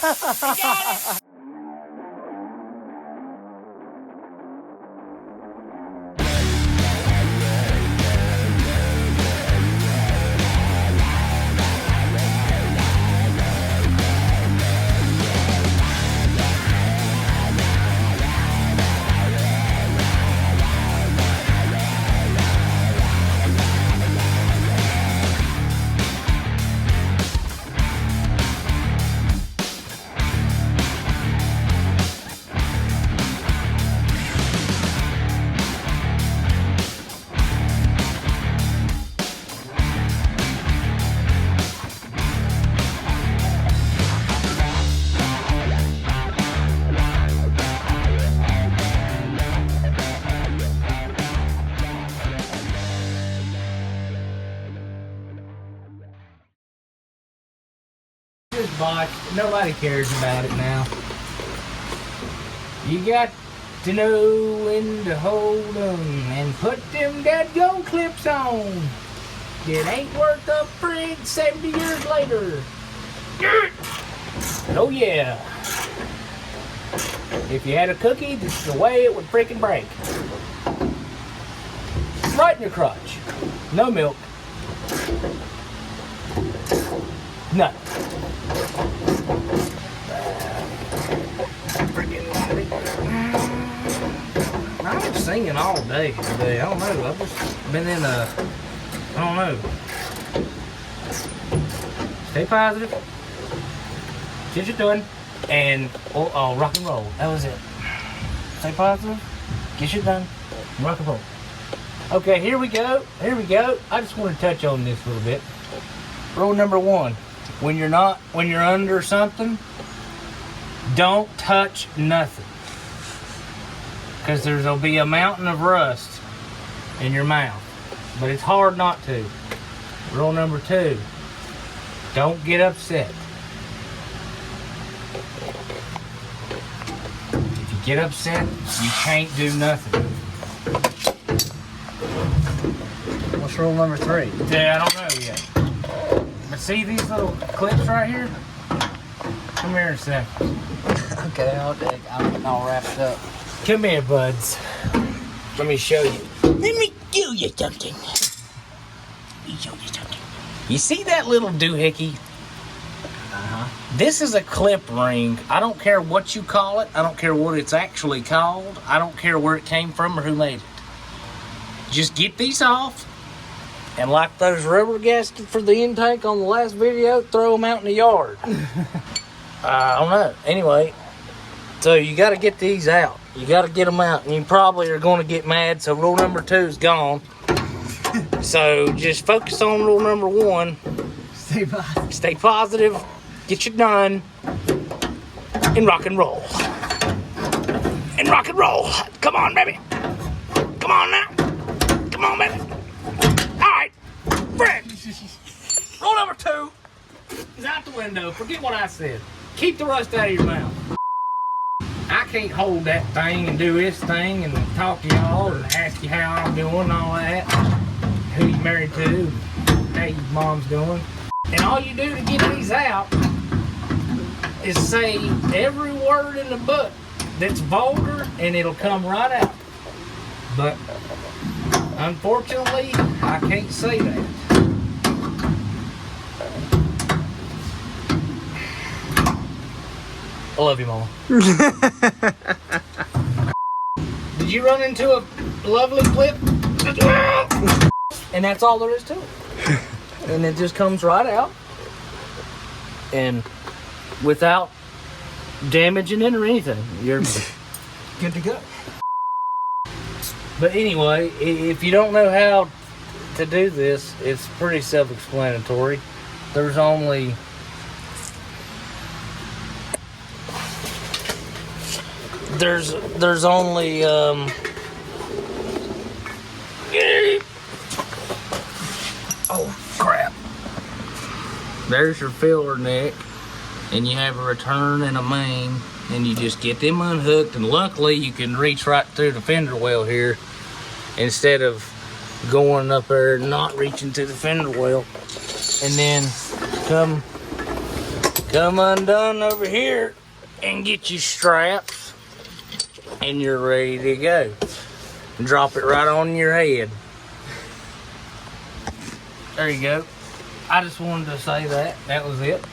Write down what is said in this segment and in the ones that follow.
got it. Bike. Nobody cares about it now. You got to know when to hold them and put them dadgone clips on. It ain't worth a frig 70 years later. Oh yeah. If you had a cookie, this is the way it would freaking break. Right in your crotch. No milk. Nothing. I've been singing all day today. I don't know. I've just been in a, I don't know. Stay positive. Get what you're doing. And rock and roll. That was it. Stay positive. Get shit done. Rock and roll. Okay, here we go. Here we go. I just want to touch on this a little bit. Rule number 1. When you're under something, don't touch nothing. Because there'll be a mountain of rust in your mouth. But it's hard not to. Rule number 2, don't get upset. If you get upset, you can't do nothing. What's rule number 3? Yeah, I don't know yet. But see these little clips right here? Come here a second. Okay, I'm getting all wrapped up. Come here, buds. Let me show you. Let me show you something. Let me show you something. You see that little doohickey? Uh-huh. This is a clip ring. I don't care what you call it. I don't care what it's actually called. I don't care where it came from or who made it. Just get these off. And like those rubber gaskets for the intake on the last video, throw them out in the yard. I don't know. Anyway, so you got to get these out. You got to get them out. And you probably are going to get mad, so rule number 2 is gone. So just focus on rule number 1. Stay positive. Stay positive. Get you done. And rock and roll. And rock and roll. Come on, baby. Come on now. Come on, baby. Alright, Fred. Rule number 2 is out the window. Forget what I said. Keep the rust out of your mouth. I can't hold that thing and do this thing and talk to y'all and ask you how I'm doing and all that. Who you married to, how your mom's doing. And all you do to get these out is say every word in the book that's vulgar and it'll come right out. But unfortunately, I can't say that. I love you, Mama. Did you run into a lovely clip? And that's all there is to it. And it just comes right out. And without damaging it or anything, you're good to go. But anyway, if you don't know how to do this, it's pretty self-explanatory. There's only oh crap. There's your filler neck, and you have a return and a main, and you just get them unhooked, and luckily you can reach right through the fender well here instead of going up there and not reaching to the fender well. And then come Come undone over here and get your straps, and you're ready to go. Drop it right on your head. There you go. I just wanted to say that. That was it.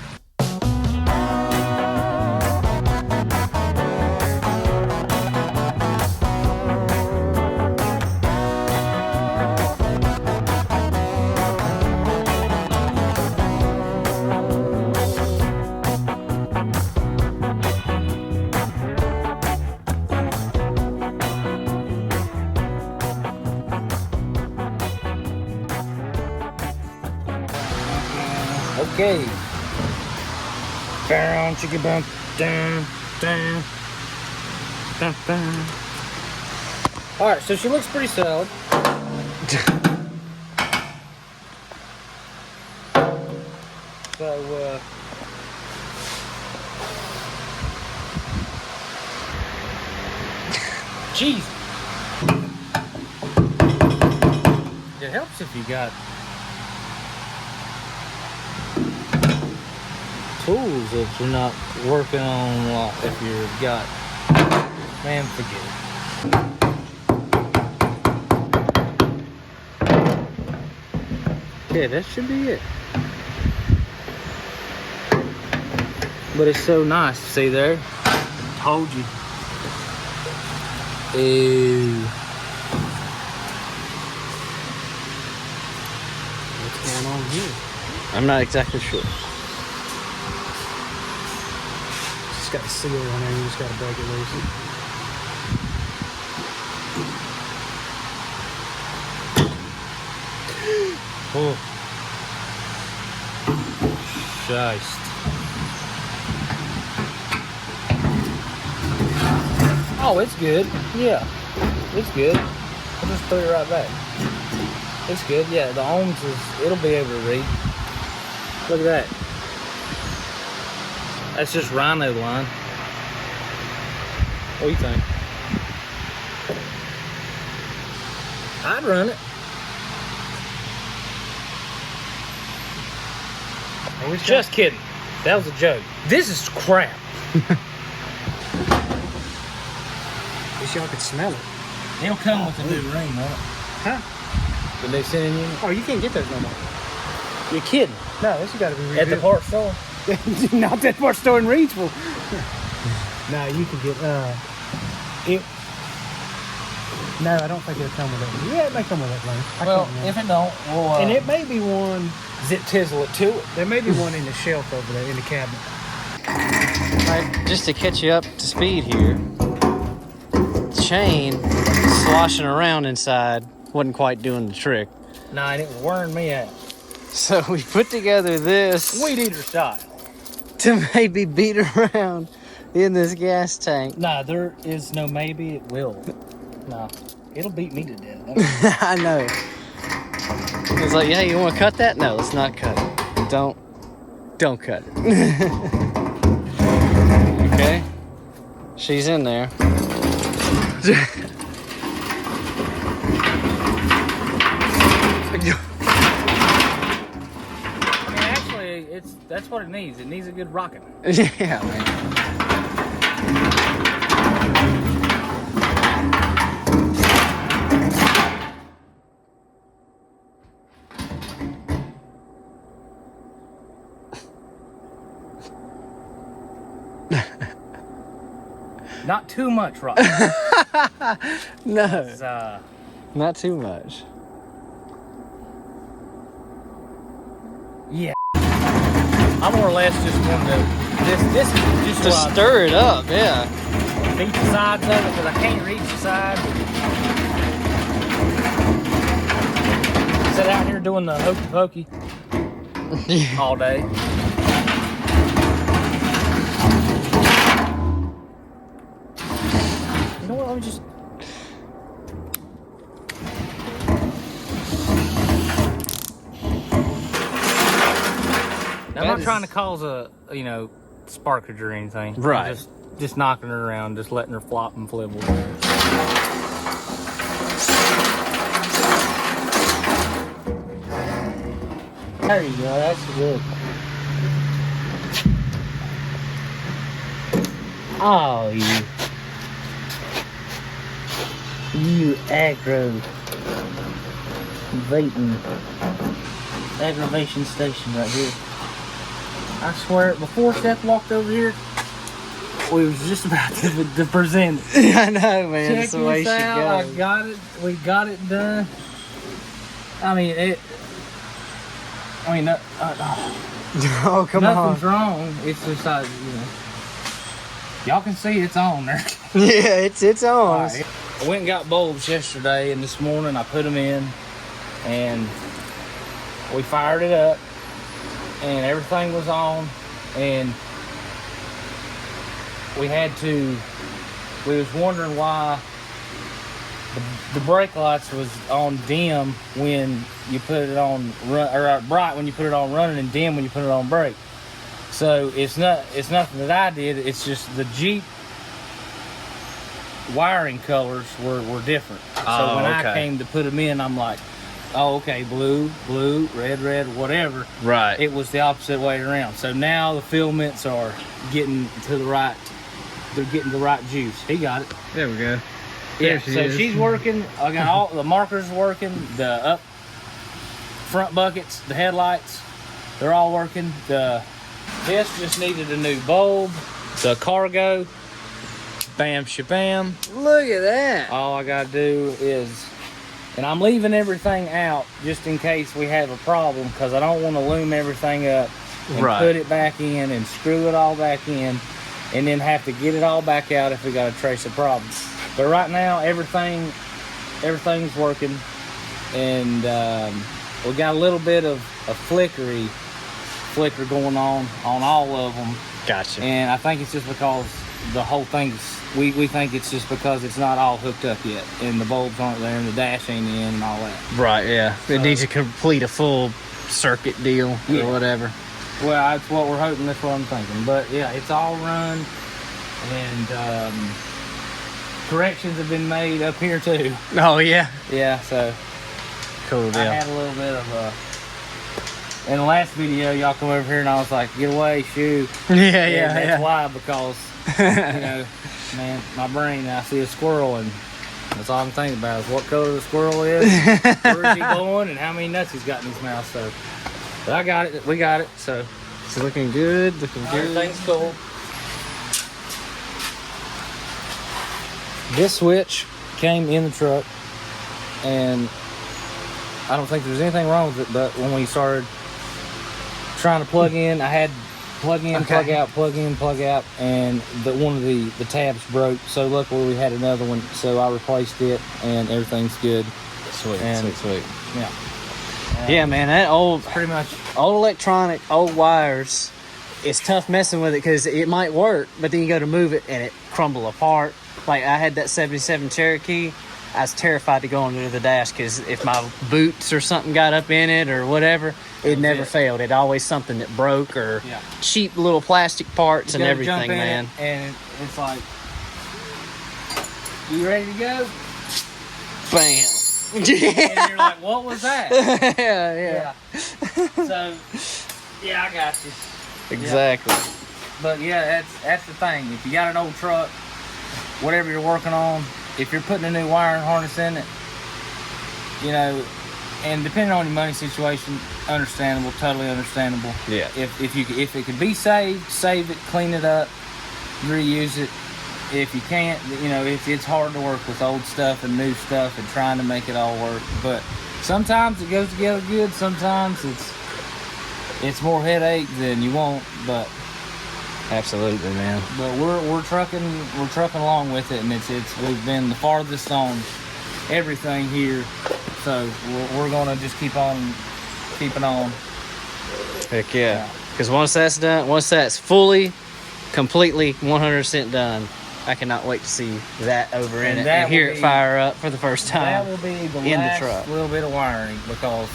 Okay. Down, chicken bump, down, down, down, down. All right, so she looks pretty solid. So, geez. It helps if you got tools that you're not working on a lot. If you've got, man, forget it. Yeah, that should be it. But it's so nice. See there? Told you. Ew. What's going on here? I'm not exactly sure. It's got a seal on there. You just got to break it loose. Oh. Scheist. Oh, it's good. Yeah. It's good. I'll just put it right back. It's good. Yeah, the ohms it'll be able to read. Look at that. That's just rhino line. What do you think? I'd run it. Just kidding. That was a joke. This is crap. Wish y'all could smell it. It'll come with a new ring, won't it? Huh? Did they send you? Oh, you can't get those no more. You're kidding. No, this has got to be At the parts store? Not that part store in Reidsville. No, you can get it. No, I don't think it'll come with that. Yeah, it may come with that ring. Well, if it don't, we'll and it may be one. zip tizzle it to it. There may be one in the shelf over there in the cabinet. Alright, just to catch you up to speed here, the chain sloshing around inside wasn't quite doing the trick. Nah, and it was wearing me out. So we put together this Weed eater style. to maybe beat around in this gas tank. Nah, there is no maybe, it will. Nah, it'll beat me to death. I know. It's like, hey, you want to cut that? No, let's not cut it. Don't cut it. Okay, she's in there. I mean, actually, that's what it needs. It needs a good rocking. Yeah, man. Not too much rock. No, It's, not too much. yeah. I more or less just wanted to, this is just To what stir it up, yeah. I beat the sides of it because I can't reach the sides. Sit out here doing the hokey pokey all day. You know what? Let me just. Now, I'm not trying to cause a sparkage or anything. Right. I'm just knocking her around, just letting her flop and flibble. There you go. That's good. Oh, you aggravation station right here. I swear, before Steph walked over here, we was just about to present it. I know, man. Check That's the way this she out. goes. I got it. We got it done. I mean, Oh, come nothing's on. wrong. It's just like, y'all can see it's on there. Yeah, it's on. Right. I went and got bulbs yesterday, and this morning I put them in, and we fired it up, and everything was on, and we was wondering why the brake lights was on dim when you put it on bright when you put it on running, and dim when you put it on brake. So it's nothing that I did. It's just the Jeep wiring colors were different. So when I came to put them in, I'm like, oh, okay, blue, red, whatever. Right. It was the opposite way around. So now the filaments are getting to the right. They're getting the right juice. He got it. There we go. Yeah. There she So is. she's working. I got all the markers working. The up front buckets, the headlights, they're all working. This just needed a new bulb. The cargo, bam shabam. Look at that. All I gotta do is, and I'm leaving everything out just in case we have a problem, because I don't want to loom everything up and put it back in and screw it all back in, and then have to get it all back out if we got to trace a problem. But right now, everything's working, and we got a little bit of a flicker going on all of them. Gotcha. And I think it's just because the whole thing's, we think it's just because it's not all hooked up yet, and the bulbs aren't there, and the dash ain't in, and all that. Right, yeah. So, it needs to complete a full circuit deal or whatever. Well, that's what we're hoping. That's what I'm thinking. But yeah, it's all run, and corrections have been made up here too. Oh, yeah. Yeah, so Cool deal. I had a little bit of in the last video, y'all come over here and I was like, get away, shoot. Yeah. That's why, because, man, my brain, I see a squirrel, and that's all I'm thinking about is what color the squirrel is, where is he going, and how many nuts he's got in his mouth. So, but I got it. We got it. So, It's looking good. everything's cool. This switch came in the truck, and I don't think there's anything wrong with it, but when we started trying to plug in, I had plug in, plug out, plug in, plug out, and one of the tabs broke. So luckily we had another one, so I replaced it, and everything's good. Sweet. Yeah. Yeah, man, that old Pretty much. electronic, old wires, it's tough messing with it because it might work, but then you go to move it and it crumble apart. Like I had that 77 Cherokee. I was terrified to go under the dash because if my boots or something got up in it or whatever, it never failed. It always something that broke or cheap little plastic parts and everything, jump in man. it, and it's like, you ready to go? Bam. And you're like, what was that? yeah. So, yeah, I got you. Exactly. But yeah, that's the thing. If you got an old truck, whatever you're working on, if you're putting a new wiring harness in it, and depending on your money situation, understandable, totally understandable. Yeah. If it could be saved, save it, clean it up, reuse it. If you can't, it's hard to work with old stuff and new stuff and trying to make it all work. But sometimes it goes together good. Sometimes it's more headache than you want. But Absolutely, man. But we're trucking along with it, and we've been the farthest on everything here, so we're gonna just keep on keeping on. Heck yeah! Because once that's done, once that's fully, completely, 100% done, I cannot wait to see that over in it and hear it fire up for the first time. That will be the last truck. Little bit of wiring because,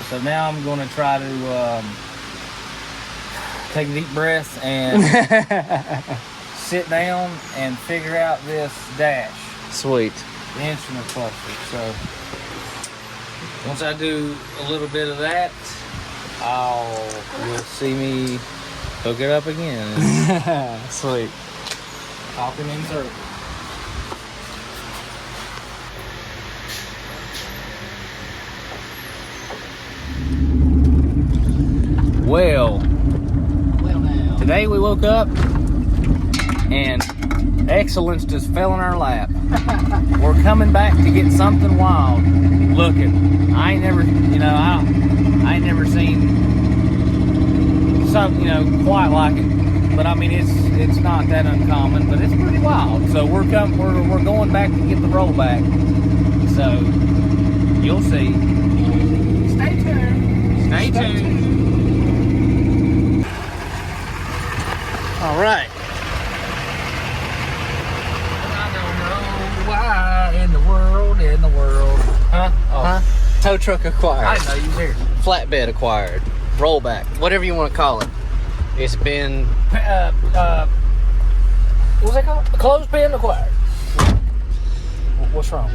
So now I'm gonna try to. Take a deep breath and sit down and figure out this dash. Sweet. The instrument cluster. So once I do a little bit of that, you'll see me hook it up again. Sweet. Talking in circles. Well, now. today we woke up and excellence just fell in our lap. We're coming back to get something wild looking. I ain't never, I ain't never seen something, quite like it. But I mean, it's not that uncommon, but it's pretty wild. So we're going back to get the roll back. So you'll see. Stay tuned. Stay tuned. All right. I don't know why in the world. Huh? Oh. Huh? Tow truck acquired. I didn't know you was here. Flatbed acquired. Rollback. Whatever you want to call it. It's been... What's that called? A clothespin acquired. What's wrong?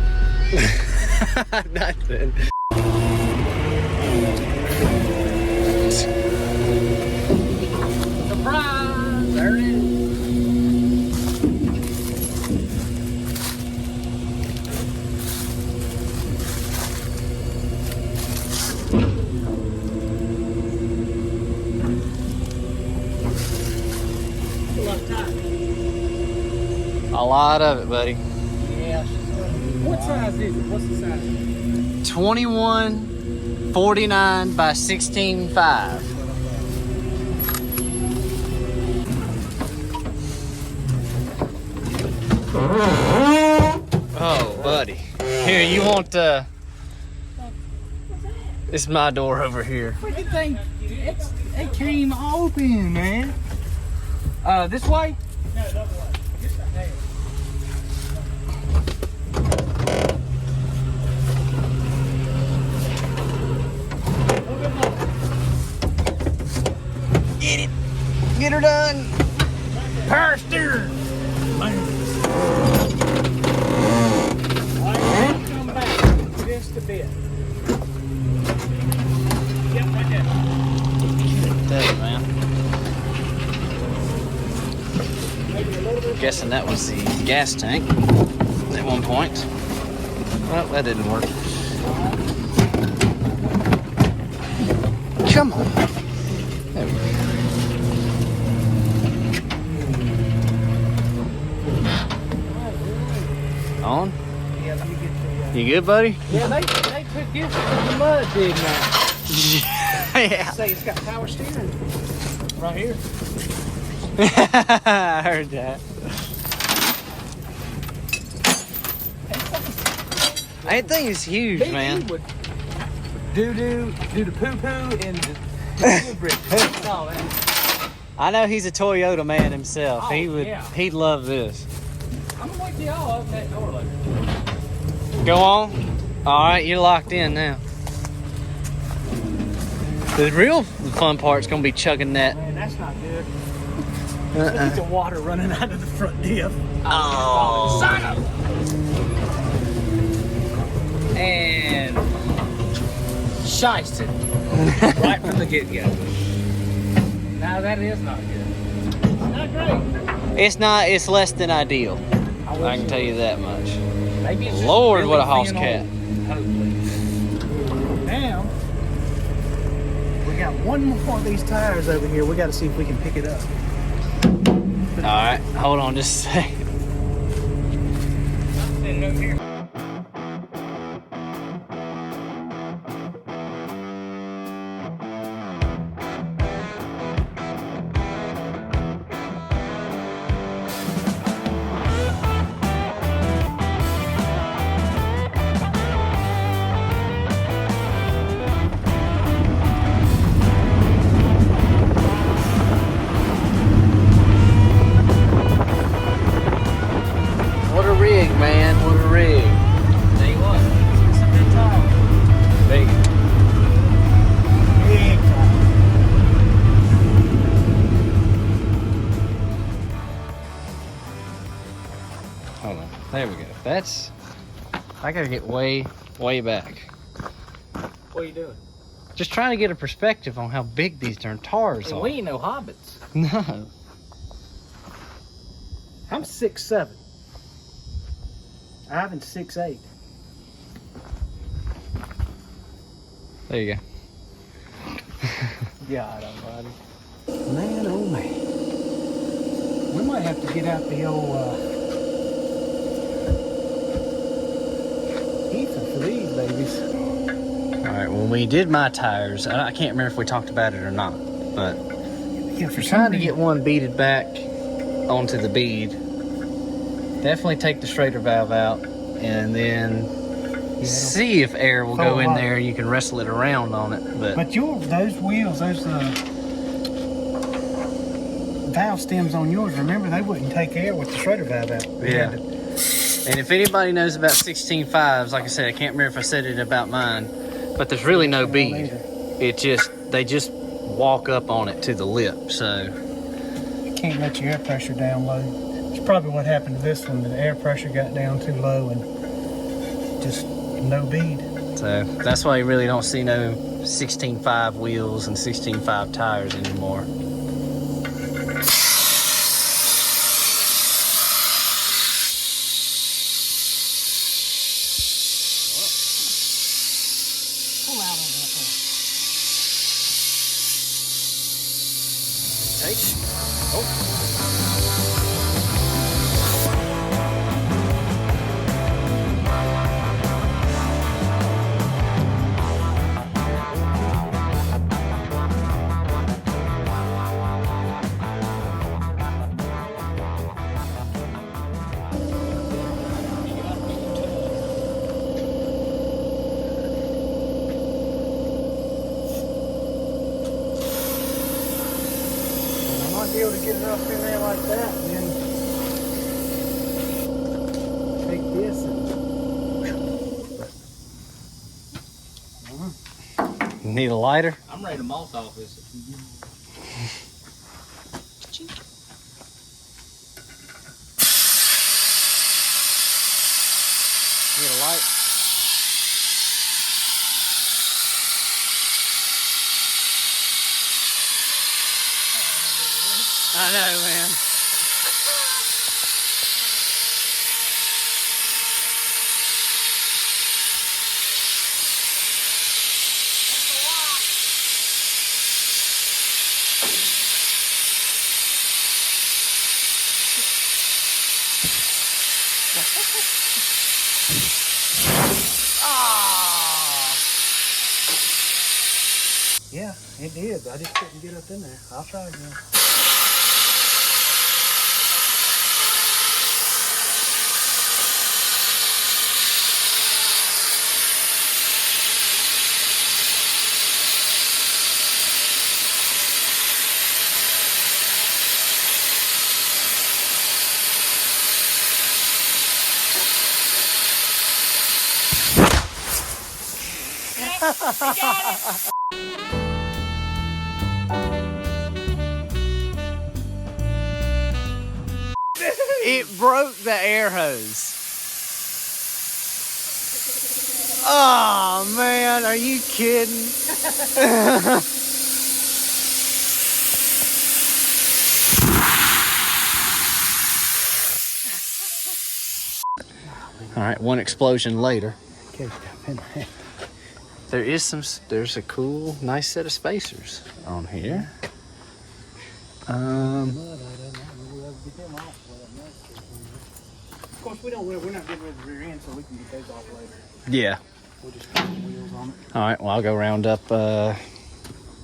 Nothing. Surprise! There it is. A lot of it, buddy. Yeah. What size is it? What's the size? 2149 by 16.5. Oh, buddy. Here, you want it's my door over here. Freaking thing. It came open, man. This way? No, the other way. Just a hair. Get it. Get her done. Power steering. Come back just a bit. Yep, right there. There, man. Guessing that was the gas tank at one point. Well, that didn't work. Come on. There we go. On? Yeah, let me get the, You good, buddy? Yeah, they took this from the mud, didn't they? Yeah. Say it's got power steering right here. I heard that. That thing is huge, Big man. E would do the poo-poo and the brick. No, man. I know he's a Toyota man himself. Oh, He'd love this. I'm gonna wait till y'all open that door later. Go on. All right, you're locked in now. The real fun part's gonna be chugging that. Man, that's not good. Look at the water running out of the front diff. Oh. Son of and shiced it right from the get-go. Now that is not good. It's not great. It's not. It's less than ideal. I can tell you that much. Maybe it's just Lord, really what a house thin cat. old- Hopefully. Now we got one more of these tires over here. We got to see if we can pick it up. All right, hold on just a second. Sitting over here. What a rig, man! What a rig. Tell you what, it's a good time. Big. Big time. Hold on. There we go. That's. I gotta get way back. What are you doing? Just trying to get a perspective on how big these darn tires are. We ain't no hobbits. No. I'm 6'7". Ivan's 6'8". There you go. God almighty. Man, oh man. We might have to get out the old Ethan for these babies. All right, when we did my tires, I can't remember if we talked about it or not, but Yeah, if you're trying to get one beaded back onto the bead, definitely take the Schrader valve out and then see if air will go in there. You can wrestle it around on it. But those wheels, those valve stems on yours, remember, they wouldn't take air with the Schrader valve out. Yeah. And if anybody knows about 16.5s, like I said, I can't remember if I said it about mine, but there's really no bead. They just walk up on it to the lip, so. You can't let your air pressure down low. It's probably what happened to this one. The air pressure got down too low and just no bead. So that's why you really don't see no 16.5 wheels and 16.5 tires anymore. Be able to get it up in there like that, and then take this and Need a lighter? I'm ready to malt off this. Need a light? I know, man. yeah, it did. I just couldn't get up in there. I'll try again. It broke the air hose. Oh man, are you kidding? All right, one explosion later. There's a cool, nice set of spacers on here. Of course, we're not getting rid of the rear end, so we can get those off later. Yeah. We'll just put the wheels on it. All right, well, I'll go round up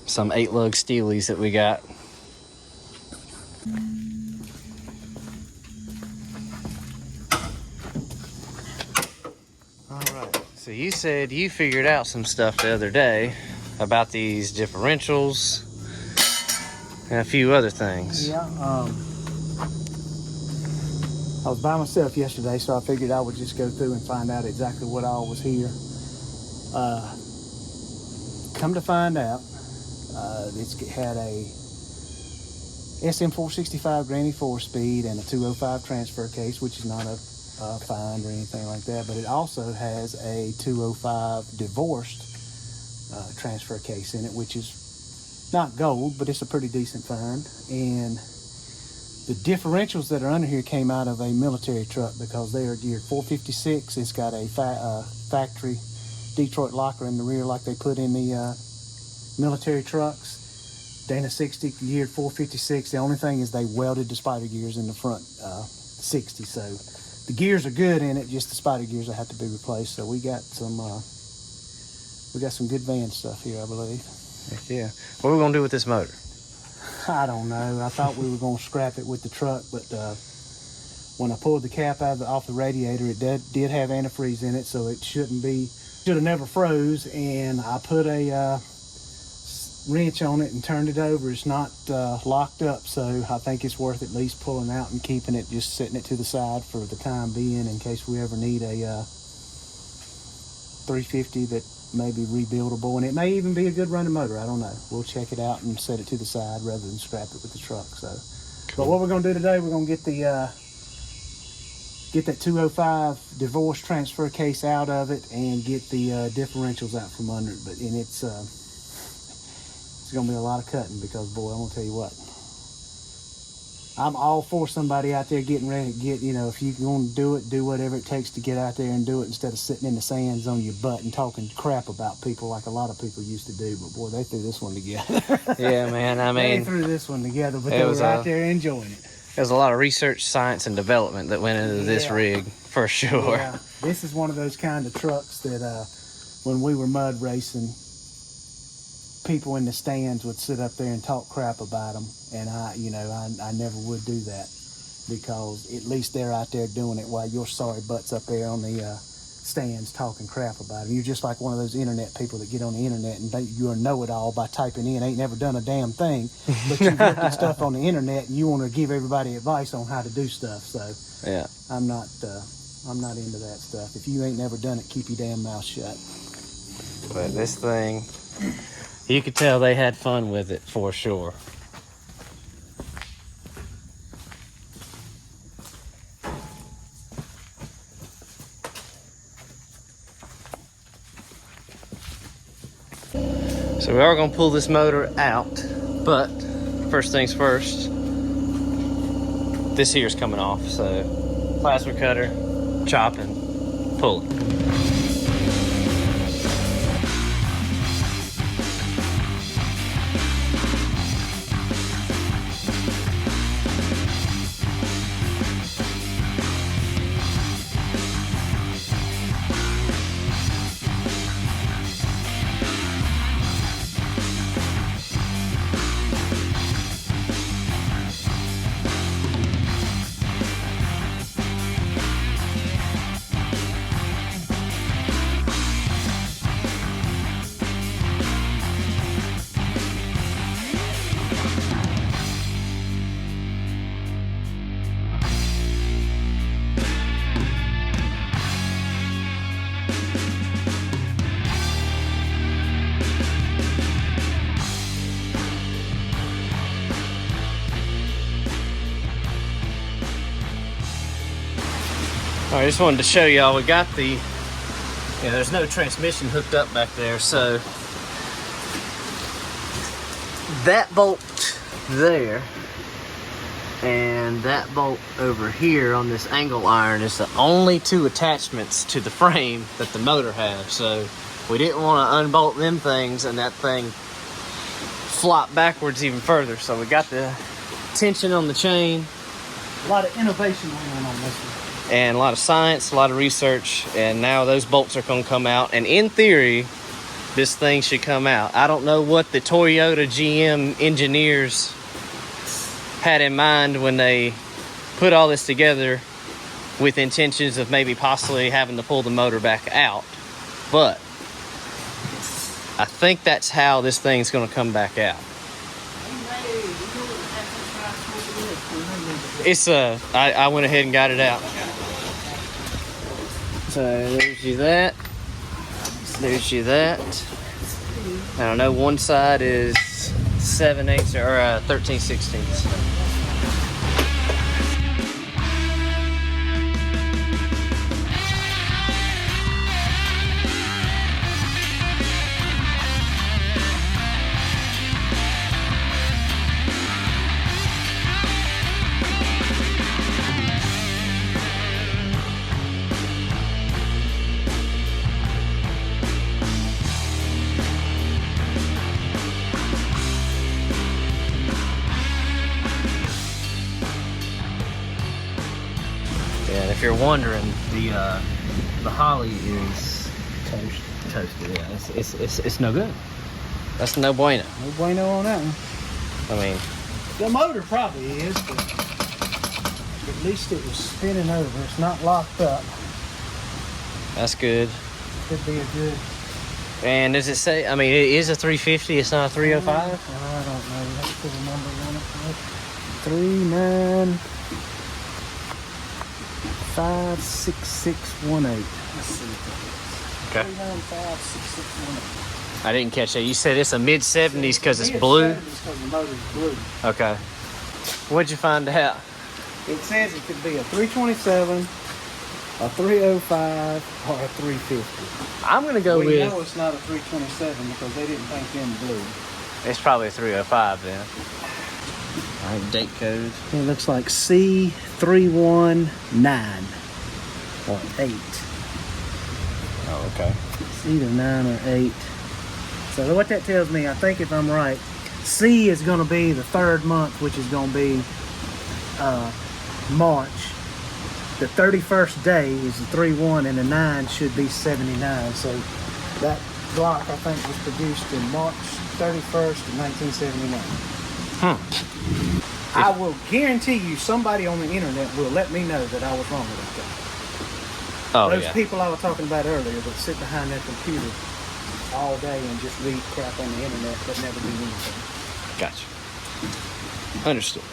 some 8-lug Steelies that we got. All right, so you said you figured out some stuff the other day about these differentials and a few other things. Yeah, I was by myself yesterday, so I figured I would just go through and find out exactly what all was here. Come to find out, it's had a SM465 Granny 4-speed and a 205 transfer case, which is not a find or anything like that, but it also has a 205 divorced transfer case in it, which is not gold, but it's a pretty decent find. And the differentials that are under here came out of a military truck because they are geared 456. It's got a factory Detroit locker in the rear like they put in the military trucks. Dana 60 geared 456. The only thing is they welded the spider gears in the front 60. So the gears are good in it, just the spider gears that have to be replaced. So we got some good van stuff here, I believe. Heck yeah. What are we gonna do with this motor? I don't know. I thought we were gonna scrap it with the truck, but when I pulled the cap off the radiator, it did have antifreeze in it, so it should have never froze. And I put a wrench on it and turned it over. It's not locked up, so I think it's worth at least pulling out and keeping it, just setting it to the side for the time being in case we ever need a 350 that may be rebuildable, and it may even be a good running motor. I don't know. We'll check it out and set it to the side rather than scrap it with the truck. So, cool. But what we're gonna do today, we're gonna get that 205 divorce transfer case out of it and get the differentials out from under it. But it's gonna be a lot of cutting because, boy, I'm gonna tell you what, I'm all for somebody out there getting ready to get, if you're going to do it, do whatever it takes to get out there and do it instead of sitting in the sands on your butt and talking crap about people like a lot of people used to do. But, boy, they threw this one together. Yeah, man. I mean, they threw this one together, but they were out there enjoying it. There's a lot of research, science, and development that went into this rig, for sure. Yeah, this is one of those kind of trucks that when we were mud racing, people in the stands would sit up there and talk crap about them, and I never would do that because at least they're out there doing it while your sorry butt's up there on the stands talking crap about them. You're just like one of those internet people that get on the internet and you're a know-it-all by typing in, ain't never done a damn thing, but you've looked at stuff on the internet and you want to give everybody advice on how to do stuff. So yeah, I'm not into that stuff. If you ain't never done it, keep your damn mouth shut. But this thing, you could tell they had fun with it for sure. So we are going to pull this motor out, but first things first, this here is coming off. So plasma cutter, chopping, pulling. I just wanted to show y'all, we got there's no transmission hooked up back there, so that bolt there and that bolt over here on this angle iron is the only two attachments to the frame that the motor has. So we didn't want to unbolt them things and that thing flop backwards even further. So we got the tension on the chain. A lot of innovation going on this one. And a lot of science, a lot of research, and now those bolts are going to come out. And in theory, this thing should come out. I don't know what the Toyota GM engineers had in mind when they put all this together with intentions of maybe possibly having to pull the motor back out. But I think that's how this thing's going to come back out. It's I went ahead and got it out. So there's you that. There's you that. I don't know, one side is 7/8 or 13/16. you're wondering, the Holly is toasted. Yeah, it's no good. That's no bueno. No bueno on that one. I mean, The motor probably is, but at least it was spinning over. It's not locked up. that's good. Could be a good. And does it say? I mean, it is a 350. It's not a 305. I don't know. Let's put a number on it. 395618. Let's see what that is. Okay. 395618. I didn't catch that. You said it's a mid 70s because it's blue. Because the motor's blue. Okay. What'd you find out? It says it could be a 327, a 305, or a 350. I'm gonna go We with. know it's not a 327 because they didn't paint them blue. It's probably a 305 then. All right, date code. It looks like C319 or 8. Oh, okay. It's either 9 or 8. So what that tells me, I think if I'm right, C is going to be the third month, which is going to be March. The 31st day is the 3-1, and the 9 should be 79. So that block, I think, was produced in March 31st of 1979. I will guarantee you somebody on the internet will let me know that I was wrong about that. Oh, Those yeah. people I was talking about earlier that sit behind their computer all day and just read crap on the internet but never do anything. Gotcha. Understood.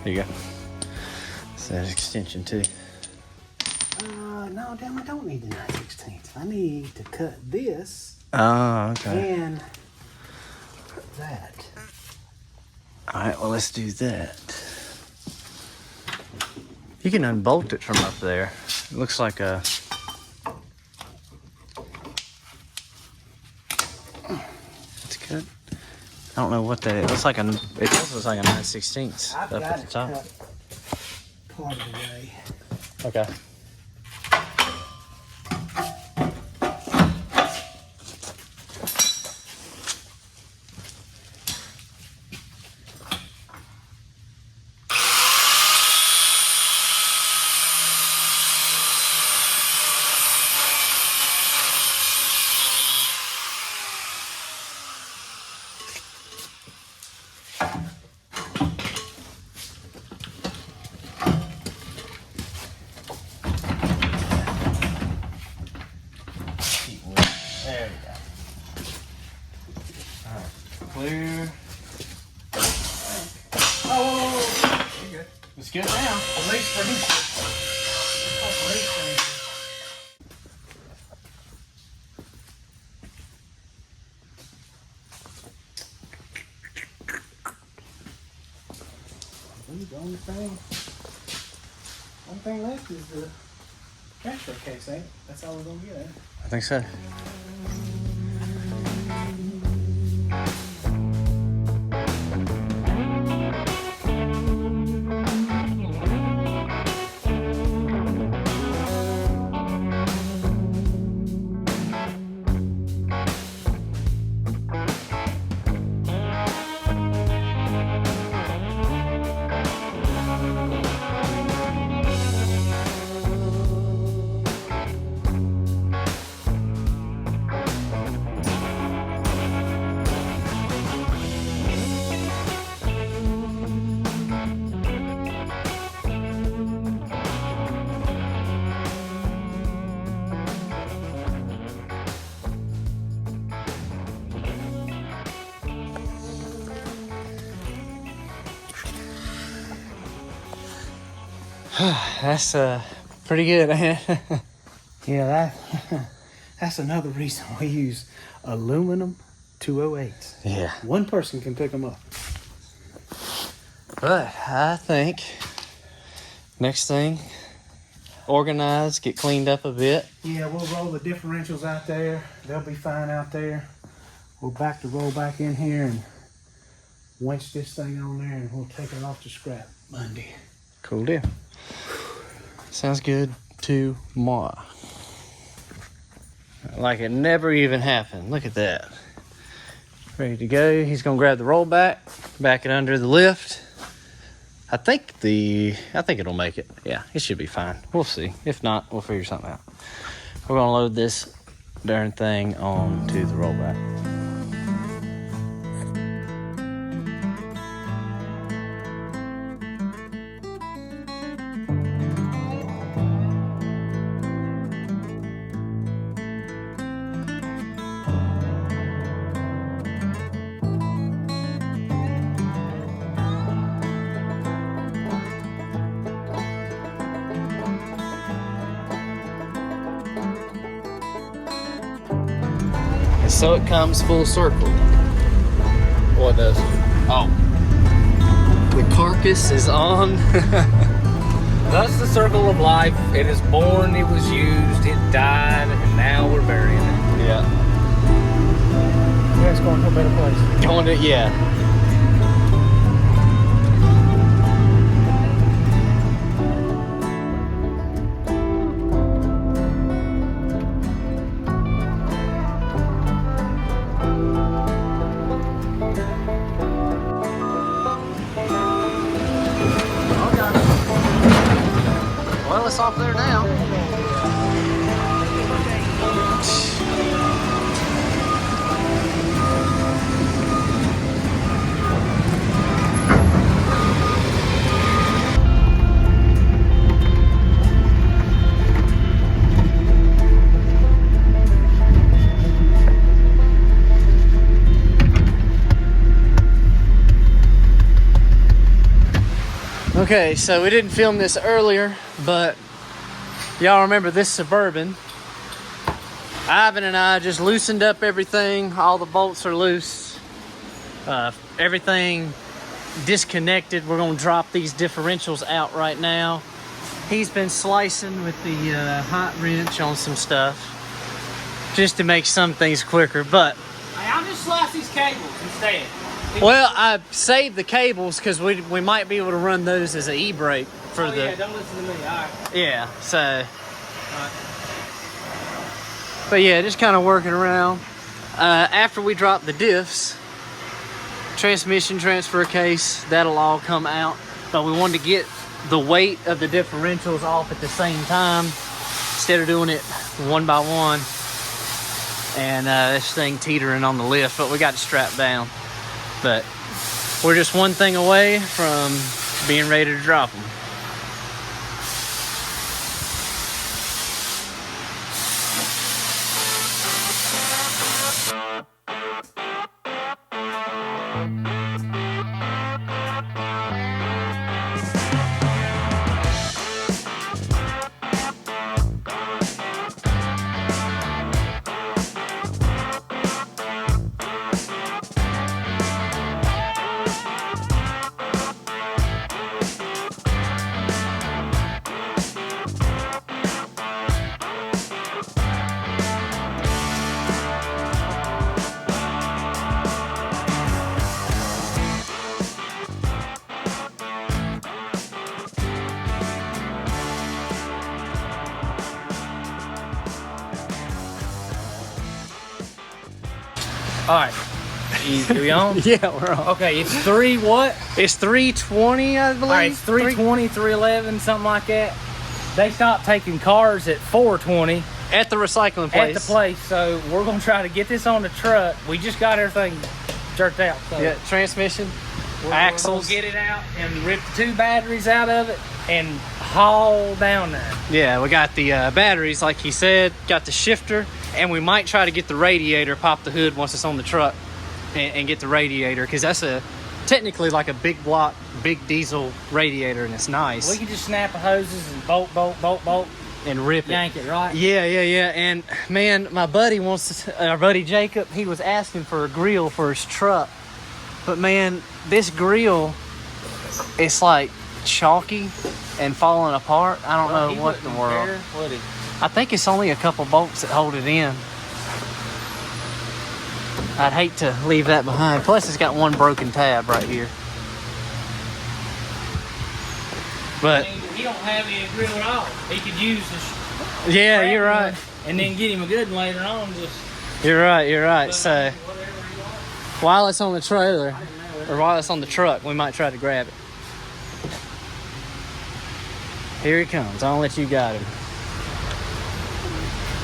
Here you go. It's that extension too. No, damn, I don't need the 9/16. I need to cut this Oh, okay. and that. All right, well, let's do that. You can unbolt it from up there. It looks like a... That's good. I don't know what that is. It looks like a... It does look like a 9/16 I've up got at the it top. cut part of the way. Okay. There we go. All right. Clear. Oh, you're good. It's good now. At least for me. The only thing left is the transfer case, ain't it? That's all we're gonna get, ain't it? I think so. That's pretty good. Yeah, that's another reason we use aluminum 208s. Yeah. One person can pick them up. But I think next thing, organize, get cleaned up a bit. Yeah, we'll roll the differentials out there. They'll be fine out there. We'll roll back in here and winch this thing on there, and we'll take it off to scrap Monday. Cool deal. Sounds good to moi. Like it never even happened. Look at that. Ready to go. He's gonna grab the rollback, back it under the lift. I think it'll make it. Yeah, it should be fine. We'll see. If not, we'll figure something out. We're gonna load this darn thing onto the rollback. So it comes full circle. What does? Oh. The carcass is on. That's the circle of life. It is born, it was used, it died, and now we're burying it. Yeah. Yeah, it's going to a better place. Going to, yeah. Well, it's off there now. Okay, so we didn't film this earlier, but y'all remember this Suburban. Ivan and I just loosened up everything. All the bolts are loose. Everything disconnected. We're gonna drop these differentials out right now. He's been slicing with the hot wrench on some stuff just to make some things quicker, but Hey, I'll just slice these cables instead. well, I saved the cables because we might be able to run those as an e-brake for the. Yeah, don't listen to me. All right. Yeah, so. But yeah, just kind of working around. After we drop the diffs, transmission transfer case, that'll all come out. But we wanted to get the weight of the differentials off at the same time instead of doing it one by one. And this thing teetering on the lift, but we got it strapped down. But we're just one thing away from being ready to drop them. All right. Are we on? Yeah, we're on. Okay, it's 3 what? It's 320, I believe. All right, it's 320, 311, something like that. They stopped taking cars at 420 At the recycling place. at the place, so we're going to try to get this on the truck. We just got everything jerked out. So Yeah, transmission, we're axles. gonna get it out and rip the 2 batteries out of it and haul down there. Yeah, we got the batteries, like he said, got the shifter, and we might try to get the radiator, pop the hood once it's on the truck, and get the radiator, because that's technically like a big block, big diesel radiator, and it's nice. We could just snap the hoses and bolt, and rip yank it, right? Yeah. And man, my buddy our buddy Jacob, he was asking for a grill for his truck. But man, this grill, it's like chalky and falling apart. I don't know what in the world. I think it's only a couple bolts that hold it in. I'd hate to leave that behind. Plus, it's got one broken tab right here. But he don't have any grill at all. He could use this. Yeah, you're right. And then get him a good one later on. You're right. So while it's on the trailer, or while it's on the truck, we might try to grab it. Here he comes. I'll let you guide him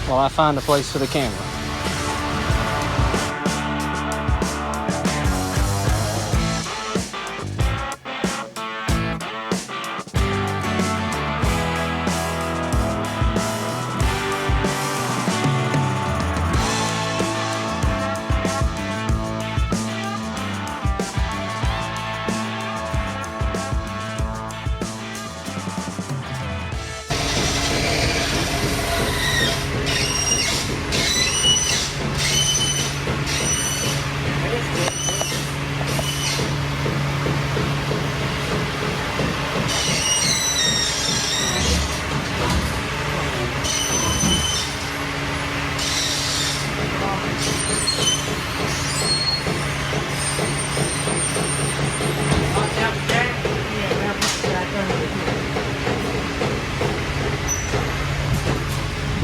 while I find a place for the camera.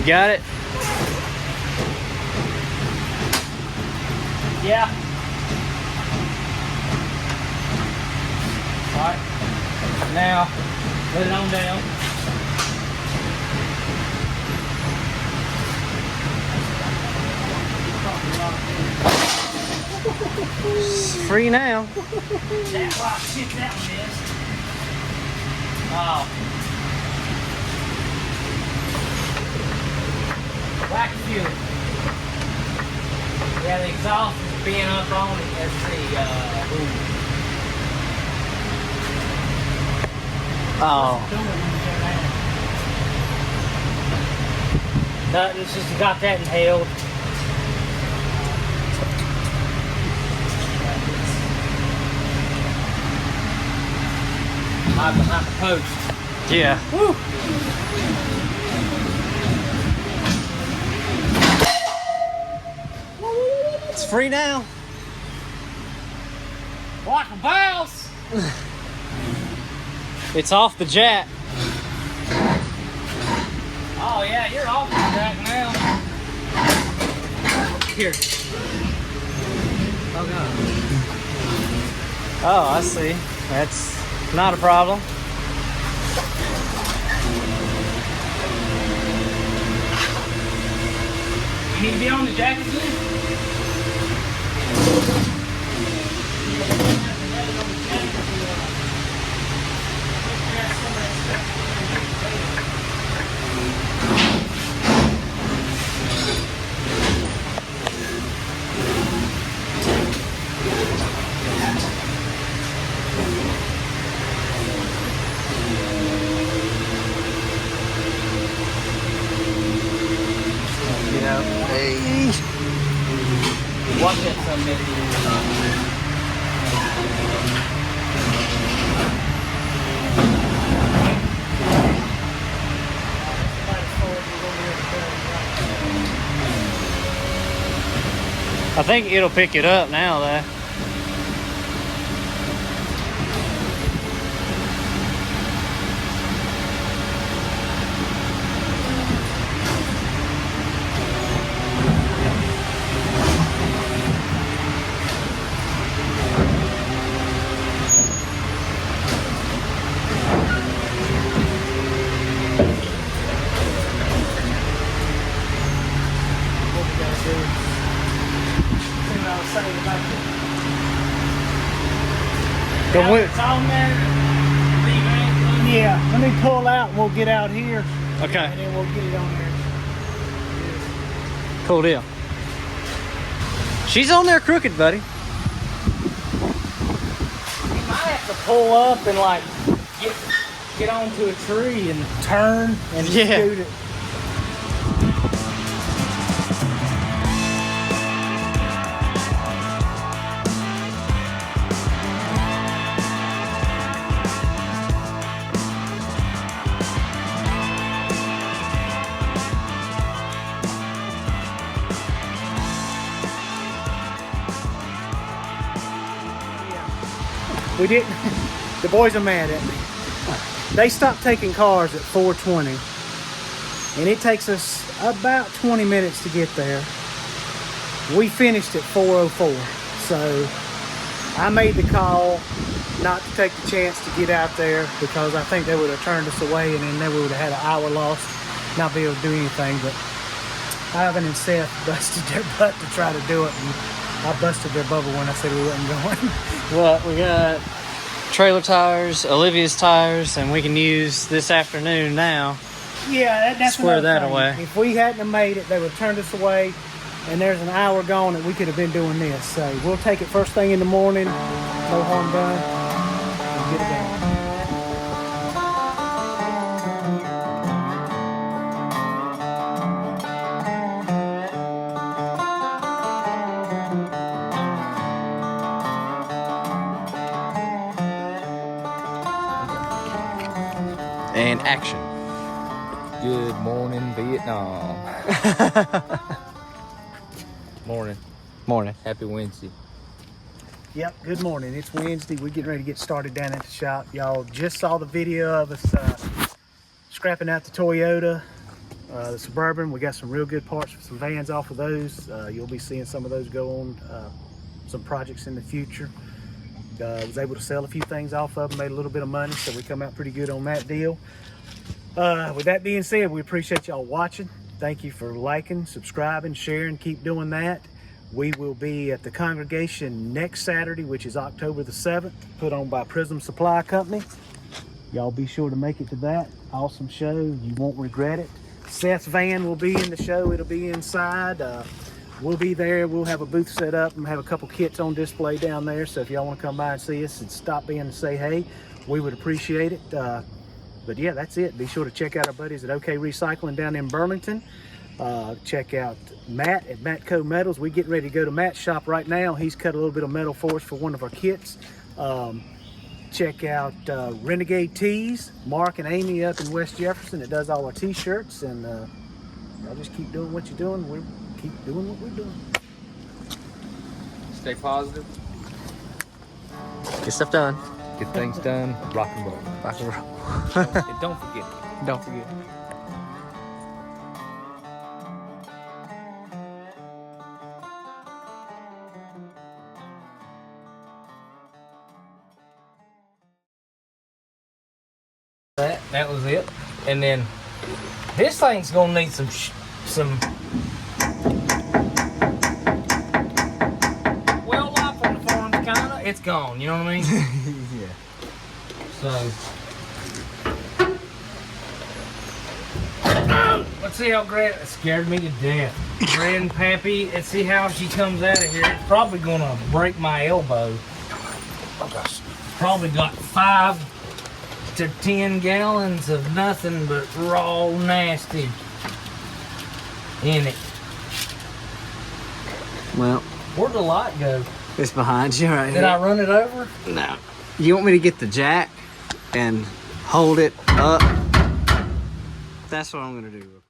Got it? Yeah. All right. Now, put it on down. It's free now. That's why shit that one is. Oh. Black fuel. Yeah, the exhaust is being up on it. Let's see. Nothing, it's just got that inhaled. Hide behind the post. Yeah. Woo! It's free now. Like a bounce. It's off the jack. Oh yeah, you're off the jack now. Here. Oh god. Oh, I see. That's not a problem. You need to be on the jack again? Watch that some I think it'll pick it up now, though. It's on there. Yeah, let me pull out and we'll get out here. Okay. And then we'll get it on there. Cool deal. She's on there crooked, buddy. pull up and like get onto a tree and turn and scoot it. We didn't. The boys are mad at me. They stopped taking cars at 4:20, and it takes us about 20 minutes to get there. We finished at 4:04, so I made the call not to take the chance to get out there because I think they would have turned us away, and then we would have had an hour lost, not be able to do anything. But Ivan and Seth busted their butt to try to do it, and I busted their bubble when I said we wasn't going. Well, we got trailer tires, Olivia's tires, and we can use this afternoon now. Yeah, that's square that thing. away. If we hadn't have made it, they would have turned us away, and there's an hour gone that we could have been doing this. So we'll take it first thing in the morning, no harm done, and get it done. And action. Good morning, Vietnam. Morning. Morning. Happy Wednesday. Yep, good morning. It's Wednesday. We're getting ready to get started down at the shop. Y'all just saw the video of us scrapping out the Toyota, the Suburban. We got some real good parts for some vans off of those. You'll be seeing some of those go on some projects in the future. Was able to sell a few things off of them, made a little bit of money, so we come out pretty good on that deal. With that being said, we appreciate y'all watching. Thank you for liking, subscribing, sharing, keep doing that. We will be at the congregation next Saturday, which is October the 7th, put on by Prism Supply Company. Y'all be sure to make it to that. Awesome show, you won't regret it. Seth's van will be in the show, it'll be inside. We'll be there. We'll have a booth set up and have a couple kits on display down there. So if y'all want to come by and see us and stop in and say hey, we would appreciate it. But yeah, that's it. Be sure to check out our buddies at OK Recycling down in Burlington. Check out Matt at Mattco Metals. We're getting ready to go to Matt's shop right now. He's cut a little bit of metal for us for one of our kits. Check out Renegade Tees. Mark and Amy up in West Jefferson that does all our t-shirts. And y'all just keep doing what you're doing. We'll keep doing what we're doing. Stay positive. Get stuff done. Get things done. Rock and roll. Rock and roll. And don't forget. Don't forget. That was it. And then this thing's gonna need some well life on the farm, kinda. It's gone, you know what I mean? Yeah. So let's see how it scared me to death. Grandpappy, let's see how she comes out of here. It's probably gonna break my elbow. Oh gosh. Probably got 5 to 10 gallons of nothing but raw nasty in it. Well, Where'd the light go? it's behind you right here. Did I run it over? No. You want me to get the jack and hold it up? That's what I'm gonna do.